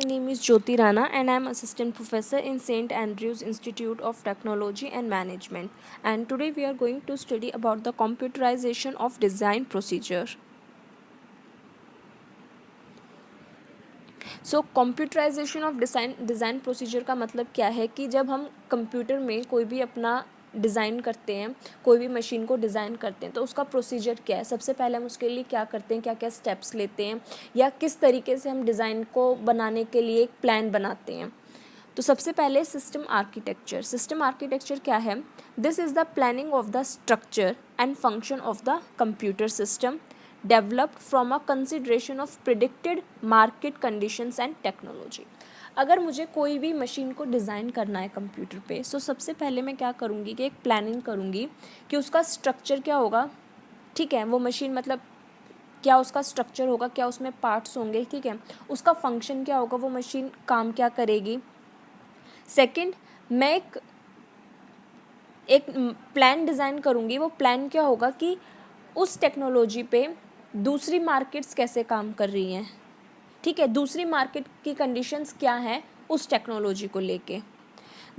name is Jyoti Rana and I am assistant professor in St. Andrews Institute of Technology and Management. And today we are going to study about the computerization of design procedure. So computerization of design procedure का मतलब क्या है कि जब हम computer में कोई भी अपना डिज़ाइन करते हैं, कोई भी मशीन को डिज़ाइन करते हैं, तो उसका प्रोसीजर क्या है। सबसे पहले हम उसके लिए क्या करते हैं, क्या क्या स्टेप्स लेते हैं, या किस तरीके से हम डिज़ाइन को बनाने के लिए एक प्लान बनाते हैं। तो सबसे पहले सिस्टम आर्किटेक्चर क्या है। This is the planning of the structure and function of the computer system developed from a consideration of predicted market conditions and technology. अगर मुझे कोई भी मशीन को डिज़ाइन करना है कंप्यूटर पे, सो सबसे पहले मैं क्या करूँगी कि एक प्लानिंग करूँगी कि उसका स्ट्रक्चर क्या होगा। ठीक है, वो मशीन मतलब क्या उसका स्ट्रक्चर होगा, क्या उसमें पार्ट्स होंगे। ठीक है, उसका फंक्शन क्या होगा, वो मशीन काम क्या करेगी। सेकंड, मैं एक प्लान डिज़ाइन करूँगी। वो प्लान क्या होगा कि उस टेक्नोलॉजी पे दूसरी मार्केट्स कैसे काम कर रही हैं। ठीक है, दूसरी मार्केट की कंडीशंस क्या हैं उस टेक्नोलॉजी को लेके।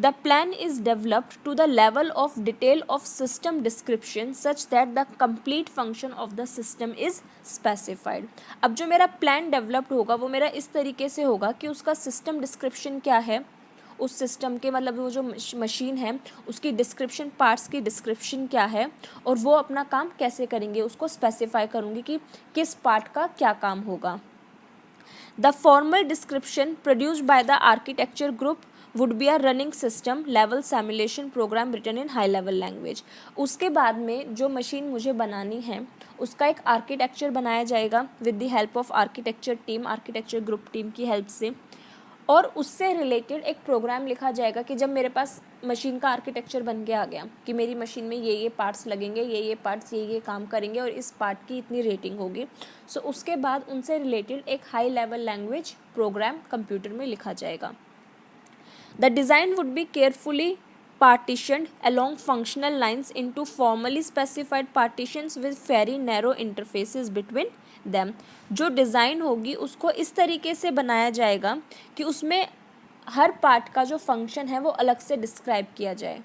The plan is developed to the level of detail of system description such that the complete function of the system is specified. अब जो मेरा प्लान डेवलप्ड होगा वो मेरा इस तरीके से होगा कि उसका सिस्टम डिस्क्रिप्शन क्या है, उस सिस्टम के मतलब वो जो मशीन है उसकी डिस्क्रिप्शन, पार्ट्स की डिस्क्रिप्शन क्या है और वो अपना काम कैसे करेंगे, उसको स्पेसिफाई करूँगी कि किस पार्ट का क्या काम होगा। The formal description produced by the architecture group would be a running system level simulation program written in high level language. उसके बाद में जो मशीन मुझे बनानी है उसका एक आर्किटेक्चर बनाया जाएगा with the help of architecture group team की हेल्प से, और उससे रिलेटेड एक प्रोग्राम लिखा जाएगा कि जब मेरे पास मशीन का आर्किटेक्चर बन के आ गया कि मेरी मशीन में ये पार्ट्स लगेंगे, ये पार्ट्स ये काम करेंगे और इस पार्ट की इतनी रेटिंग होगी। सो उसके बाद उनसे रिलेटेड एक high level language program computer में लिखा जाएगा। The design would be carefully partitioned along functional lines into formally specified partitions with very narrow interfaces between them। जो डिज़ाइन होगी उसको इस तरीके से बनाया जाएगा कि उसमें हर पार्ट का जो फंक्शन है वो अलग से डिस्क्राइब किया जाए।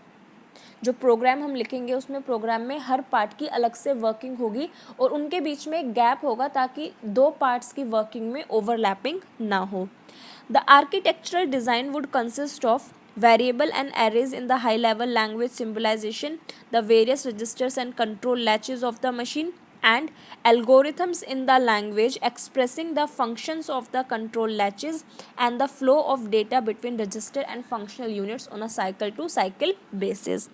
जो प्रोग्राम हम लिखेंगे उसमें प्रोग्राम में हर पार्ट की अलग से वर्किंग होगी और उनके बीच में एक गैप होगा ताकि दो पार्ट्स की वर्किंग में ओवरलैपिंग ना हो। The architectural design would consist of variable and arrays in the high level language symbolization, the various registers and control latches of the machine, and algorithms in the language expressing the functions of the control latches and the flow of data between register and functional units on a cycle to cycle basis।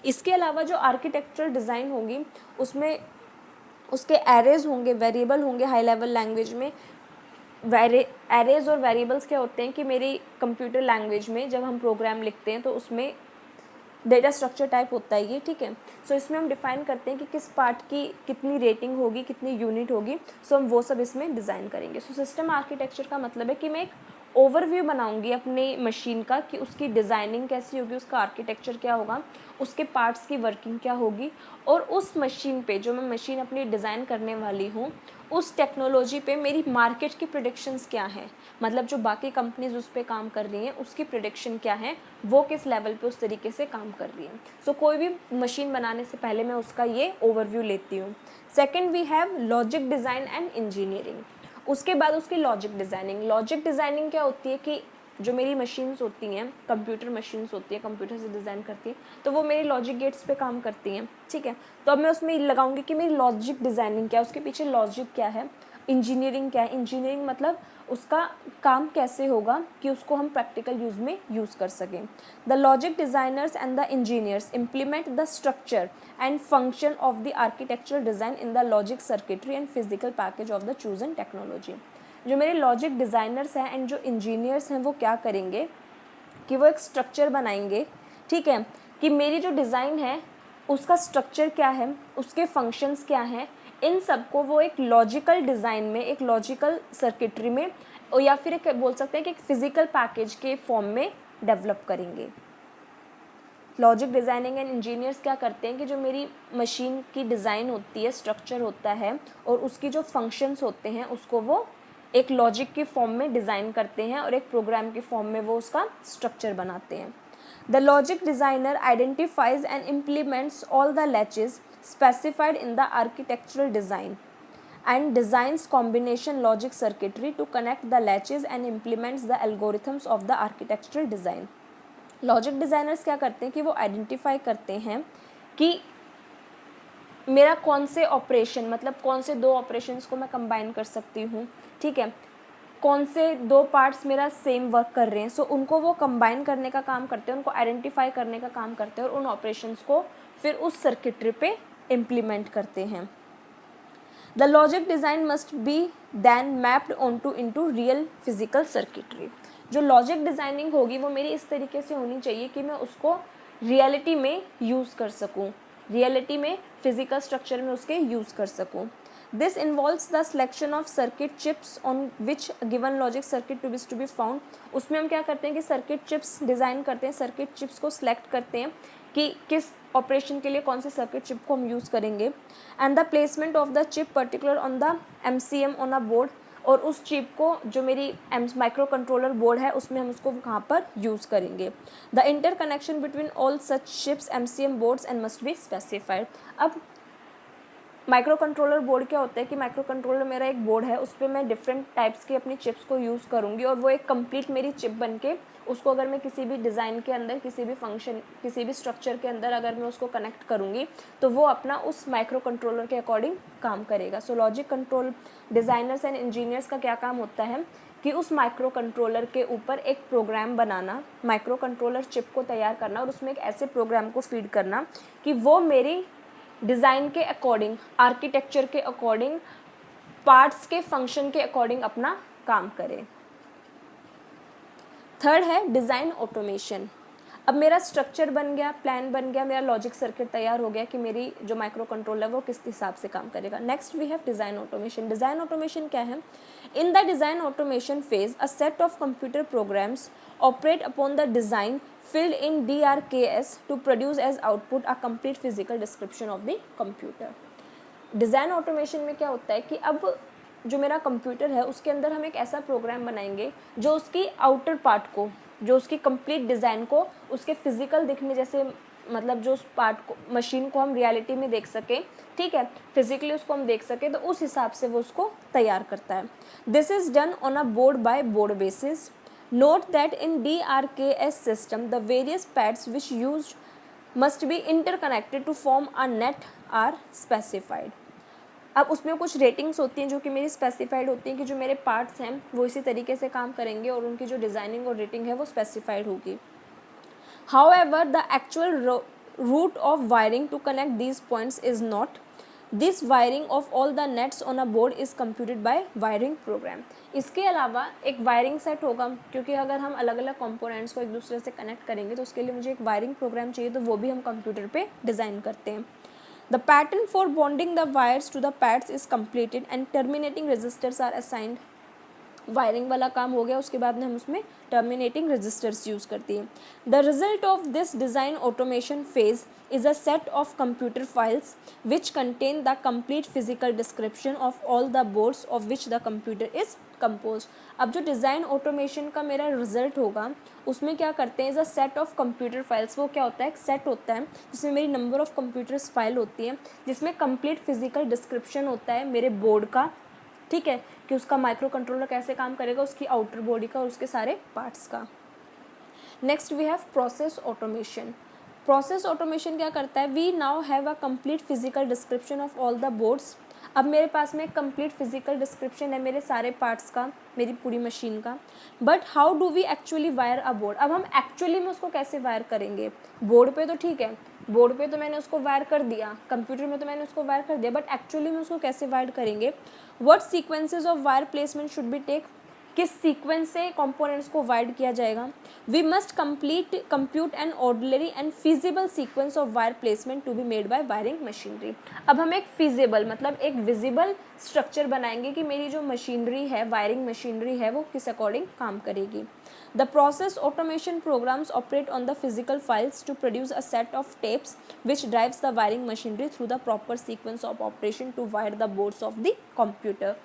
इसके अलावा जो architectural design होगी उसमें उसके arrays होंगे, variable होंगे high level language में। Arrays और वेरिएबल्स क्या होते हैं कि मेरी कंप्यूटर लैंग्वेज में जब हम प्रोग्राम लिखते हैं तो उसमें डेटा स्ट्रक्चर टाइप होता है ये। ठीक है, सो इसमें हम डिफाइन करते हैं कि किस पार्ट की कितनी रेटिंग होगी, कितनी यूनिट होगी। सो हम वो सब इसमें डिज़ाइन करेंगे। सो सिस्टम आर्किटेक्चर का मतलब है कि मैं एक ओवरव्यू बनाऊंगी अपनी मशीन का कि उसकी डिज़ाइनिंग कैसी होगी, उसका आर्किटेक्चर क्या होगा, उसके पार्ट्स की वर्किंग क्या होगी, और उस मशीन पे जो मैं मशीन अपनी डिज़ाइन करने वाली हूँ उस टेक्नोलॉजी पे मेरी मार्केट की प्रेडिक्शंस क्या हैं, मतलब जो बाकी कंपनीज उस पर काम कर रही हैं उसकी प्रेडिक्शन क्या है, वो किस लेवल पे उस तरीके से काम कर रही हैं। सो कोई भी मशीन बनाने से पहले मैं उसका ये ओवरव्यू लेती हूँ। Second, we have logic design and engineering. उसके बाद उसकी लॉजिक डिज़ाइनिंग क्या होती है कि जो मेरी मशीन्स होती हैं, कंप्यूटर मशीन्स होती हैं, कंप्यूटर से डिज़ाइन करती हैं, तो वो मेरी लॉजिक गेट्स पे काम करती हैं। ठीक है, तो अब मैं उसमें लगाऊंगी कि मेरी लॉजिक डिज़ाइनिंग क्या है, उसके पीछे लॉजिक क्या है, इंजीनियरिंग क्या है। इंजीनियरिंग मतलब उसका काम कैसे होगा कि उसको हम प्रैक्टिकल यूज़ में यूज़ कर सकें। The logic designers and the engineers implement the structure and function of the architectural design in the logic circuitry and physical package of the chosen technology. जो मेरे लॉजिक डिज़ाइनर्स हैं and जो engineers हैं वो क्या करेंगे कि वो एक स्ट्रक्चर बनाएंगे। ठीक है, कि मेरी जो डिज़ाइन है उसका स्ट्रक्चर क्या है, उसके फंक्शंस क्या हैं, इन सब को वो एक लॉजिकल डिज़ाइन में, एक लॉजिकल सर्किटरी में, और या फिर एक बोल सकते हैं कि एक फिज़िकल पैकेज के फॉर्म में डेवलप करेंगे। लॉजिक डिज़ाइनिंग एंड इंजीनियर्स क्या करते हैं कि जो मेरी मशीन की डिज़ाइन होती है, स्ट्रक्चर होता है और उसकी जो फंक्शंस होते हैं उसको वो एक लॉजिक की फॉर्म में डिज़ाइन करते हैं और एक प्रोग्राम की फॉर्म में वो उसका स्ट्रक्चर बनाते हैं. The logic designer identifies and implements all the latches specified in the architectural design and designs combination logic circuitry to connect the latches and implements the algorithms of the architectural design. Logic designers क्या करते हैं कि वो identify करते हैं कि मेरा कौन से ऑपरेशन, मतलब कौन से दो ऑपरेशंस को मैं कंबाइन कर सकती हूँ, ठीक है, कौन से दो पार्ट्स मेरा सेम वर्क कर रहे हैं. सो उनको वो कंबाइन करने का काम करते हैं, उनको आइडेंटिफाई करने का काम करते हैं और उन ऑपरेशंस को फिर उस सर्किटरी पे इम्प्लीमेंट करते हैं. The logic design must be then mapped onto into real physical circuitry. जो लॉजिक डिज़ाइनिंग होगी वो मेरी इस तरीके से होनी चाहिए कि मैं उसको रियलिटी में यूज़ कर सकूँ, रियलिटी में फिजिकल स्ट्रक्चर में उसके यूज़ कर सकूँ. This involves the selection of circuit chips on which given logic circuit to be found. उसमें हम क्या करते हैं कि सर्किट चिप्स डिज़ाइन करते हैं, सर्किट चिप्स को सिलेक्ट करते हैं कि किस ऑपरेशन के लिए कौन से सर्किट चिप को हम यूज़ करेंगे. And the placement of the chip particular on the MCM on a board, और उस चिप को जो मेरी माइक्रो कंट्रोलर बोर्ड है उसमें हम उसको कहाँ पर यूज़ करेंगे. The inter connection between all such chips MCM boards and must be specified. अब माइक्रो कंट्रोलर बोर्ड क्या होता है कि माइक्रो कंट्रोलर मेरा एक बोर्ड है, उस पर मैं डिफरेंट टाइप्स की अपनी चिप्स को यूज़ करूँगी और वो एक कंप्लीट मेरी चिप बन के उसको अगर मैं किसी भी डिज़ाइन के अंदर, किसी भी फंक्शन, किसी भी स्ट्रक्चर के अंदर अगर मैं उसको कनेक्ट करूँगी तो वो अपना उस माइक्रो कंट्रोलर के अकॉर्डिंग काम करेगा. So logic control designers and engineers का क्या काम होता है कि उस माइक्रो कंट्रोलर के ऊपर एक प्रोग्राम बनाना, माइक्रो कंट्रोलर चिप को तैयार करना और उसमें एक ऐसे प्रोग्राम को फीड करना कि वो मेरी डिज़ाइन के अकॉर्डिंग, आर्किटेक्चर के अकॉर्डिंग, पार्ट्स के फंक्शन के अकॉर्डिंग अपना काम करे. थर्ड है डिज़ाइन ऑटोमेशन. अब मेरा स्ट्रक्चर बन गया, प्लान बन गया, मेरा लॉजिक सर्किट तैयार हो गया कि मेरी जो माइक्रो कंट्रोलर है वो किस हिसाब से काम करेगा. Next we have design automation. Design automation क्या है? In the design automation phase a set of computer programs operate upon the design filled in DRKS to produce as output a complete physical description of the computer. Design automation में क्या होता है कि अब जो मेरा कंप्यूटर है उसके अंदर हम एक ऐसा प्रोग्राम बनाएंगे जो उसकी आउटर पार्ट को, जो उसकी कंप्लीट डिज़ाइन को उसके फिजिकल दिखने जैसे, मतलब जो उस पार्ट को, मशीन को हम रियलिटी में देख सकें, ठीक है, फिजिकली उसको हम देख सकें, तो उस हिसाब से वो उसको तैयार करता है. This is done on a board by board basis. Note that in DRKS system, the various pads which used must be interconnected to form a net are specified. अब उसमें कुछ रेटिंग्स होती हैं जो कि मेरी स्पेसिफाइड होती हैं कि जो मेरे पार्ट्स हैं वो इसी तरीके से काम करेंगे और उनकी जो डिज़ाइनिंग और रेटिंग है वो स्पेसिफाइड होगी. However, the actual route of wiring to connect these points is not. This wiring of all the nets on a board is computed by wiring program. इसके अलावा एक वायरिंग सेट होगा, क्योंकि अगर हम अलग अलग कंपोनेंट्स को एक दूसरे से कनेक्ट करेंगे तो उसके लिए मुझे एक वायरिंग प्रोग्राम चाहिए, तो वो भी हम कंप्यूटर पे डिज़ाइन करते हैं. The pattern for bonding the wires to the pads is completed and terminating registers are assigned. Wiring वाला काम हो गया, उसके बाद में हम उसमें टर्मिनेटिंग रजिस्टर्स यूज़ करती हैं. The result of this design automation phase is a set of computer files which contain the complete physical description of all the boards of which the computer is composed. अब जो design automation का मेरा result होगा उसमें क्या करते हैं, is a set of computer files. वो क्या होता है, एक सेट होता है जिसमें मेरी नंबर ऑफ़ कंप्यूटर्स फाइल होती है, जिसमें कंप्लीट फिजिकल डिस्क्रिप्शन होता है मेरे बोर्ड का, ठीक है, कि उसका माइक्रो कंट्रोलर कैसे काम करेगा, उसकी आउटर बॉडी का और उसके सारे पार्ट्स का. Next we have process automation. Process automation क्या करता है, we now have a complete physical description of all the boards. अब मेरे पास में कंप्लीट फिजिकल डिस्क्रिप्शन है मेरे सारे पार्ट्स का, मेरी पूरी मशीन का. But how do we actually wire a board. अब हम एक्चुअली में उसको कैसे वायर करेंगे. बोर्ड पे तो ठीक है, बोर्ड पे तो मैंने उसको वायर कर दिया, कंप्यूटर में तो मैंने उसको वायर कर दिया, बट एक्चुअली में उसको कैसे वायर करेंगे. What sequences of wire placement should be take. किस सीक्वेंस से कंपोनेंट्स को वायर्ड किया जाएगा. We must compute an ordinary and feasible sequence of wire placement to be made by wiring machinery. अब हम एक फिजिबल, मतलब एक विजिबल स्ट्रक्चर बनाएंगे कि मेरी जो मशीनरी है, वायरिंग मशीनरी है, वो किस अकॉर्डिंग काम करेगी. The process automation programs operate on the physical files to produce a set of tapes which drives the wiring machinery through the proper sequence of operation to wire the boards of the computer.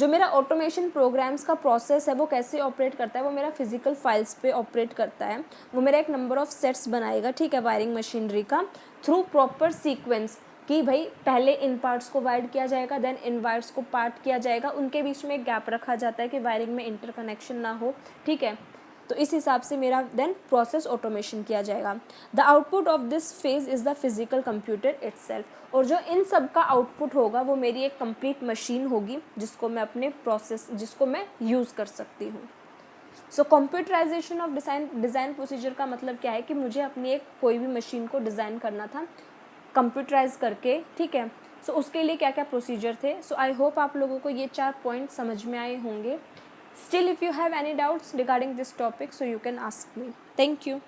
जो मेरा automation programmes का process है वो कैसे operate करता है, वो मेरा फिजिकल फाइल्स पे ऑपरेट करता है। वो मेरा एक नंबर ऑफ सेट्स बनाएगा, ठीक है, वायरिंग मशीनरी का, थ्रू प्रॉपर सीक्वेंस कि भाई पहले इन पार्ट्स को वायर्ड किया जाएगा, देन इन वायर्स को पार्ट किया जाएगा, उनके बीच में एक गैप रखा जाता है कि वायरिंग में इंटरकनेक्शन ना हो, ठीक है। तो इस हिसाब से मेरा देन प्रोसेस ऑटोमेशन किया जाएगा। The output of this phase is the physical computer itself, और जो इन सब का आउटपुट होगा वो मेरी एक कंप्लीट मशीन होगी जिसको मैं अपने प्रोसेस जिसको मैं यूज़ कर सकती हूँ। सो कंप्यूटराइजेशन ऑफ डिज़ाइन प्रोसीजर का मतलब क्या है कि मुझे अपनी एक कोई भी मशीन को डिज़ाइन करना था कंप्यूटराइज करके, ठीक है। सो उसके लिए क्या क्या प्रोसीजर थे। सो आई होप आप लोगों को ये 4 पॉइंट समझ में आए होंगे। Still, if you have any doubts regarding this topic, so you can ask me. Thank you.